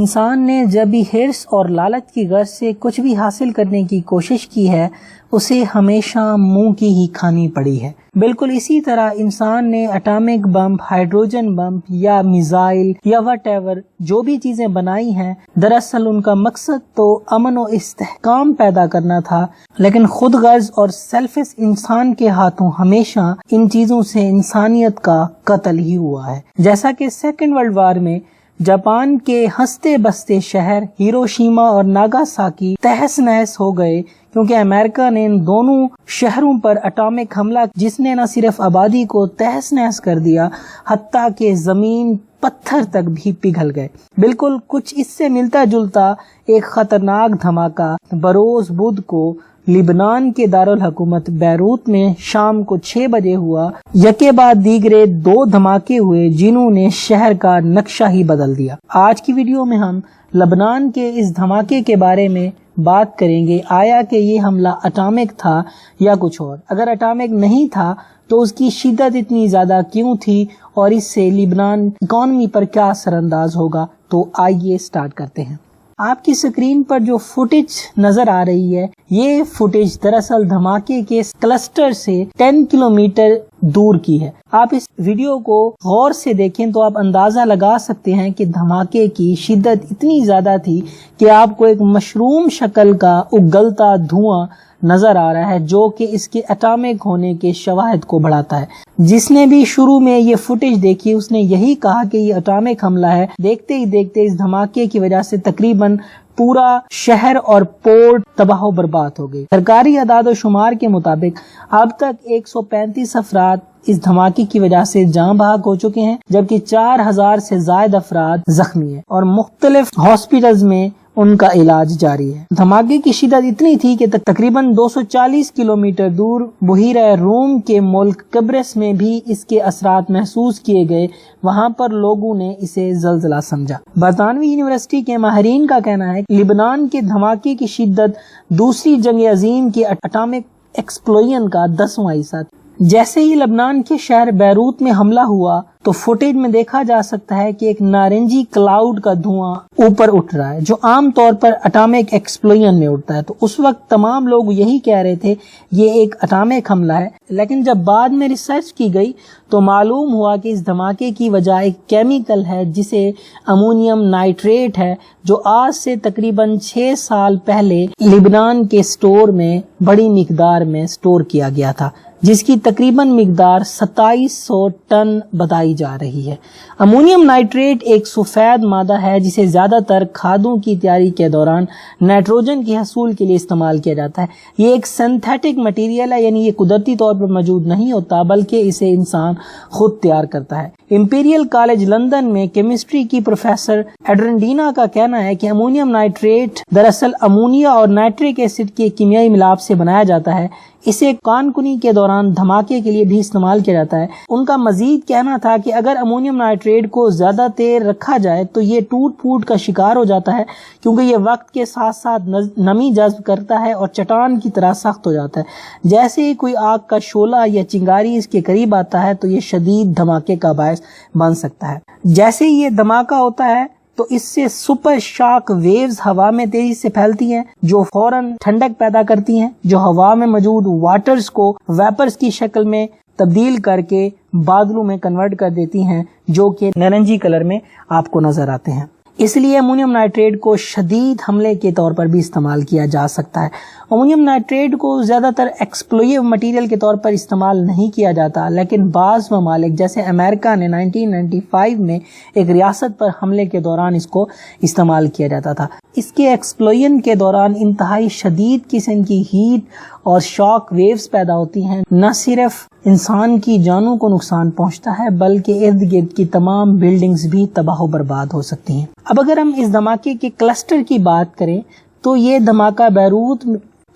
انسان نے جب بھی ہرس اور لالچ کی غرض سے کچھ بھی حاصل کرنے کی کوشش کی ہے اسے ہمیشہ منہ کی ہی کھانی پڑی ہے۔ بالکل اسی طرح انسان نے اٹامک بم، ہائیڈروجن بم یا میزائل یا وٹ ایور جو بھی چیزیں بنائی ہیں، دراصل ان کا مقصد تو امن و استحکام پیدا کرنا تھا، لیکن خود غرض اور سیلفش انسان کے ہاتھوں ہمیشہ ان چیزوں سے انسانیت کا قتل ہی ہوا ہے۔ جیسا کہ سیکنڈ ورلڈ وار میں جاپان کے ہنستے بستے شہر ہیروشیما اور ناگاساکی تہس نہس ہو گئے کیونکہ امریکہ نے ان دونوں شہروں پر اٹامک حملہ جس نے نہ صرف آبادی کو تہس نہس کر دیا حتیٰ کہ زمین پتھر تک بھی پگھل گئے۔ بالکل کچھ اس سے ملتا جلتا ایک خطرناک دھماکہ بروز بدھ کو لبنان کے دارالحکومت بیروت میں شام کو 6 بجے ہوا۔ یکے بعد دیگرے 2 دھماکے ہوئے جنہوں نے شہر کا نقشہ ہی بدل دیا۔ آج کی ویڈیو میں ہم لبنان کے اس دھماکے کے بارے میں بات کریں گے، آیا کہ یہ حملہ اٹامک تھا یا کچھ اور؟ اگر اٹامک نہیں تھا تو اس کی شدت اتنی زیادہ کیوں تھی اور اس سے لبنان اکانومی پر کیا اثر انداز ہوگا؟ تو آئیے سٹارٹ کرتے ہیں۔ آپ کی سکرین پر جو فوٹیج نظر آ رہی ہے یہ فوٹیج دراصل دھماکے کے کلسٹر سے 10 کلومیٹر دور کی ہے۔ آپ اس ویڈیو کو غور سے دیکھیں تو آپ اندازہ لگا سکتے ہیں کہ دھماکے کی شدت اتنی زیادہ تھی کہ آپ کو ایک مشروم شکل کا اگلتا دھواں نظر آ رہا ہے جو کہ اس کے اٹامک ہونے کے شواہد کو بڑھاتا ہے۔ جس نے بھی شروع میں یہ فوٹیج دیکھی اس نے یہی کہا کہ یہ اٹامک حملہ ہے۔ دیکھتے ہی دیکھتے اس دھماکے کی وجہ سے تقریباً پورا شہر اور پورٹ تباہ و برباد ہو گئی۔ سرکاری اعداد و شمار کے مطابق اب تک 135 افراد اس دھماکے کی وجہ سے جاں بحق ہو چکے ہیں جبکہ 4000 سے زائد افراد زخمی ہیں اور مختلف ہاسپٹلز میں ان کا علاج جاری ہے۔ دھماکے کی شدت اتنی تھی کہ تقریباً 240 کلومیٹر دور بحیرہ روم کے ملک قبرص میں بھی اس کے اثرات محسوس کیے گئے۔ وہاں پر لوگوں نے اسے زلزلہ سمجھا۔ برطانوی یونیورسٹی کے ماہرین کا کہنا ہے کہ لبنان کے دھماکے کی شدت دوسری جنگ عظیم کے اٹامک ایکسپلوژن کا 10واں حصہ تھی۔ جیسے ہی لبنان کے شہر بیروت میں حملہ ہوا تو فوٹیج میں دیکھا جا سکتا ہے کہ ایک نارنجی کلاؤڈ کا دھواں اوپر اٹھ رہا ہے جو عام طور پر اٹامک ایکسپلوژن میں اٹھتا ہے۔ تو اس وقت تمام لوگ یہی کہہ رہے تھے یہ ایک اٹامک حملہ ہے، لیکن جب بعد میں ریسرچ کی گئی تو معلوم ہوا کہ اس دھماکے کی وجہ ایک کیمیکل ہے جسے امونیم نائٹریٹ ہے جو آج سے تقریباً 6 سال پہلے لبنان کے سٹور میں بڑی مقدار میں سٹور کیا گیا تھا جس کی تقریباً مقدار 2700 ٹن بتائی جا رہی ہے۔ امونیم نائٹریٹ ایک سفید مادہ ہے جسے زیادہ تر کھادوں کی تیاری کے دوران نائٹروجن کے حصول کے لیے استعمال کیا جاتا ہے۔ یہ ایک سنتھیٹک مٹیریل ہے، یعنی یہ قدرتی طور پر موجود نہیں ہوتا بلکہ اسے انسان خود تیار کرتا ہے۔ امپیریل کالج لندن میں کیمسٹری کی پروفیسر ایڈرنڈینا کا کہنا ہے کہ امونیم نائٹریٹ دراصل امونیا اور نائٹرک ایسڈ کے کیمیائی ملاپ سے بنایا جاتا ہے۔ اسے کان کنی کے دوران دھماکے کے لیے بھی استعمال کیا جاتا ہے۔ ان کا مزید کہنا تھا کہ اگر امونیم نائٹریٹ کو زیادہ دیر رکھا جائے تو یہ ٹوٹ پھوٹ کا شکار ہو جاتا ہے کیونکہ یہ وقت کے ساتھ ساتھ نمی جذب کرتا ہے اور چٹان کی طرح سخت ہو جاتا ہے۔ جیسے ہی کوئی آگ کا شعلہ یا چنگاری اس کے قریب آتا ہے تو یہ شدید دھماکے کا باعث بن سکتا ہے۔ جیسے ہی یہ دھماکہ ہوتا ہے تو اس سے سپر شاک ویوز ہوا میں تیزی سے پھیلتی ہیں جو فوراً ٹھنڈک پیدا کرتی ہیں جو ہوا میں موجود واٹرز کو ویپرز کی شکل میں تبدیل کر کے بادلوں میں کنورٹ کر دیتی ہیں جو کہ نارنجی کلر میں آپ کو نظر آتے ہیں۔ اس لیے امونیم نائٹریٹ کو شدید حملے کے طور پر بھی استعمال کیا جا سکتا ہے۔ امونیم نائٹریٹ کو زیادہ تر ایکسپلوئیو مٹیریل کے طور پر استعمال نہیں کیا جاتا لیکن بعض ممالک جیسے امریکہ نے 1995 میں ایک ریاست پر حملے کے دوران اس کو استعمال کیا جاتا تھا۔ اس کے ایکسپلوژن کے دوران انتہائی شدید قسم کی ہیٹ اور شاک ویوز پیدا ہوتی ہیں۔ نہ صرف انسان کی جانوں کو نقصان پہنچتا ہے بلکہ ارد گرد کی تمام بلڈنگز بھی تباہ و برباد ہو سکتی ہیں۔ اب اگر ہم اس دھماکے کے کلسٹر کی بات کریں تو یہ دھماکہ بیروت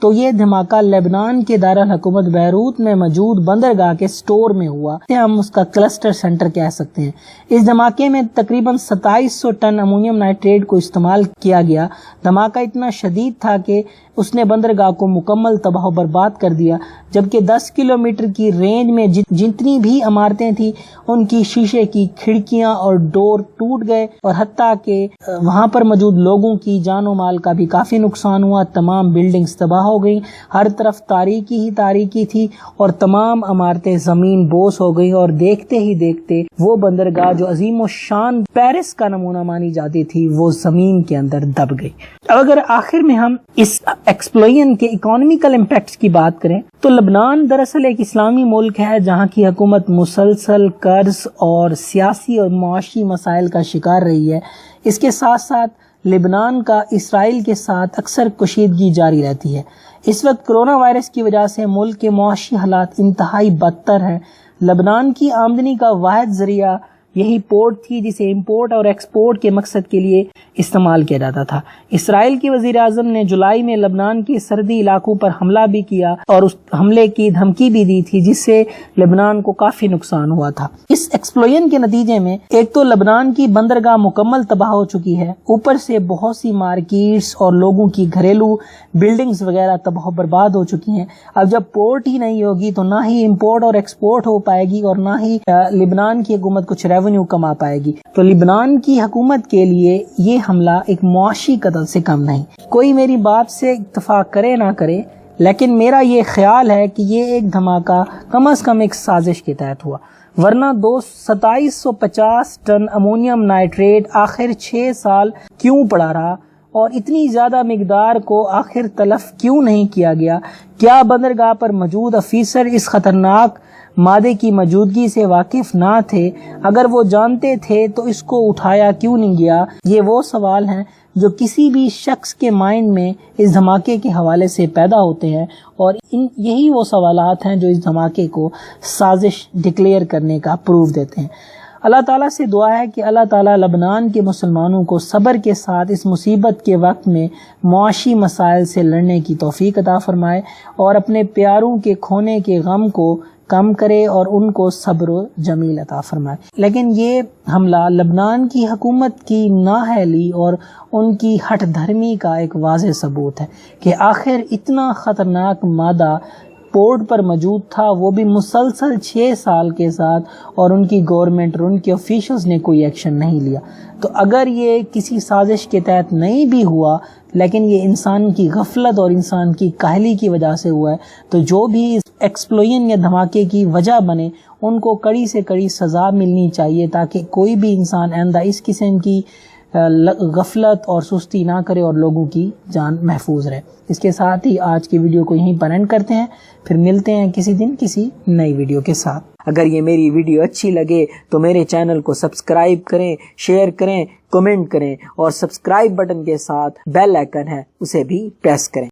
تو یہ دھماکہ لبنان کے دارالحکومت بیروت میں موجود بندرگاہ کے سٹور میں ہوا، ہم اس کا کلسٹر سینٹر کہہ سکتے ہیں۔ اس دھماکے میں تقریباً 2700 ٹن امونیم نائٹریٹ کو استعمال کیا گیا۔ دھماکہ اتنا شدید تھا کہ اس نے بندرگاہ کو مکمل تباہ و برباد کر دیا، جبکہ 10 کلومیٹر کی رینج میں جتنی بھی عمارتیں تھیں ان کی شیشے کی کھڑکیاں اور ڈور ٹوٹ گئے، اور حتیٰ کہ وہاں پر موجود لوگوں کی جان و مال کا بھی کافی نقصان ہوا۔ تمام بلڈنگز تباہ ہو گئیں، ہر طرف تاریکی ہی تاریکی تھی اور تمام عمارتیں زمین بوس ہو گئیں، اور دیکھتے ہی دیکھتے وہ بندرگاہ جو عظیم و شان پیرس کا نمونہ مانی جاتی تھی وہ زمین کے اندر دب گئی۔ اب اگر آخر میں ہم اس ایکسپلوژن کے اکانومیکل امپیکٹس کی بات کریں تو لبنان دراصل ایک اسلامی ملک ہے جہاں کی حکومت مسلسل قرض اور سیاسی اور معاشی مسائل کا شکار رہی ہے۔ اس کے ساتھ ساتھ لبنان کا اسرائیل کے ساتھ اکثر کشیدگی جاری رہتی ہے۔ اس وقت کرونا وائرس کی وجہ سے ملک کے معاشی حالات انتہائی بدتر ہیں۔ لبنان کی آمدنی کا واحد ذریعہ یہی پورٹ تھی جسے امپورٹ اور ایکسپورٹ کے مقصد کے لیے استعمال کیا جاتا تھا۔ اسرائیل کی وزیر اعظم نے جولائی میں لبنان کے سرحدی علاقوں پر حملہ بھی کیا اور اس حملے کی دھمکی بھی دی تھی، جس سے لبنان کو کافی نقصان ہوا تھا۔ اس ایکسپلوژن کے نتیجے میں ایک تو لبنان کی بندرگاہ مکمل تباہ ہو چکی ہے، اوپر سے بہت سی مارکیٹس اور لوگوں کی گھریلو بلڈنگز وغیرہ تباہ و برباد ہو چکی ہیں۔ اب جب پورٹ ہی نہیں ہوگی تو نہ ہی امپورٹ اور ایکسپورٹ ہو پائے گی اور نہ ہی لبنان کی حکومت کچھ ریونیو کما پائے گی۔ تو لبنان کی حکومت کے لیے یہ حملہ ایک معاشی قتل سے کم نہیں۔ کوئی میری بات سے اتفاق کرے نہ کرے، لیکن میرا یہ خیال ہے کہ یہ ایک دھماکہ کم از کم ایک سازش کے تحت ہوا، ورنہ 2750 ٹن امونیم نائٹریٹ آخر 6 سال کیوں پڑا رہا اور اتنی زیادہ مقدار کو آخر تلف کیوں نہیں کیا گیا؟ کیا بندرگاہ پر موجود افیسر اس خطرناک مادے کی موجودگی سے واقف نہ تھے؟ اگر وہ جانتے تھے تو اس کو اٹھایا کیوں نہیں گیا؟ یہ وہ سوال ہیں جو کسی بھی شخص کے مائنڈ میں اس دھماکے کے حوالے سے پیدا ہوتے ہیں، اور یہی وہ سوالات ہیں جو اس دھماکے کو سازش ڈکلیئر کرنے کا پروف دیتے ہیں۔ اللہ تعالیٰ سے دعا ہے کہ اللہ تعالیٰ لبنان کے مسلمانوں کو صبر کے ساتھ اس مصیبت کے وقت میں معاشی مسائل سے لڑنے کی توفیق عطا فرمائے اور اپنے پیاروں کے کھونے کے غم کو کم کرے اور ان کو صبر و جمیل عطا فرمائے۔ لیکن یہ حملہ لبنان کی حکومت کی نااہلی اور ان کی ہٹ دھرمی کا ایک واضح ثبوت ہے کہ آخر اتنا خطرناک مادہ پورٹ پر موجود تھا، وہ بھی مسلسل 6 سال کے ساتھ، اور ان کی گورنمنٹ اور ان کے آفیشلز نے کوئی ایکشن نہیں لیا۔ تو اگر یہ کسی سازش کے تحت نہیں بھی ہوا، لیکن یہ انسان کی غفلت اور انسان کی کاہلی کی وجہ سے ہوا ہے، تو جو بھی اس ایکسپلوژن یا دھماکے کی وجہ بنے ان کو کڑی سے کڑی سزا ملنی چاہیے، تاکہ کوئی بھی انسان آئندہ اس قسم کی غفلت اور سستی نہ کرے اور لوگوں کی جان محفوظ رہے۔ اس کے ساتھ ہی آج کی ویڈیو کو یہیں پر اینڈ کرتے ہیں، پھر ملتے ہیں کسی دن کسی نئی ویڈیو کے ساتھ۔ اگر یہ میری ویڈیو اچھی لگے تو میرے چینل کو سبسکرائب کریں، شیئر کریں، کمنٹ کریں، اور سبسکرائب بٹن کے ساتھ بیل آئیکن ہے اسے بھی پریس کریں۔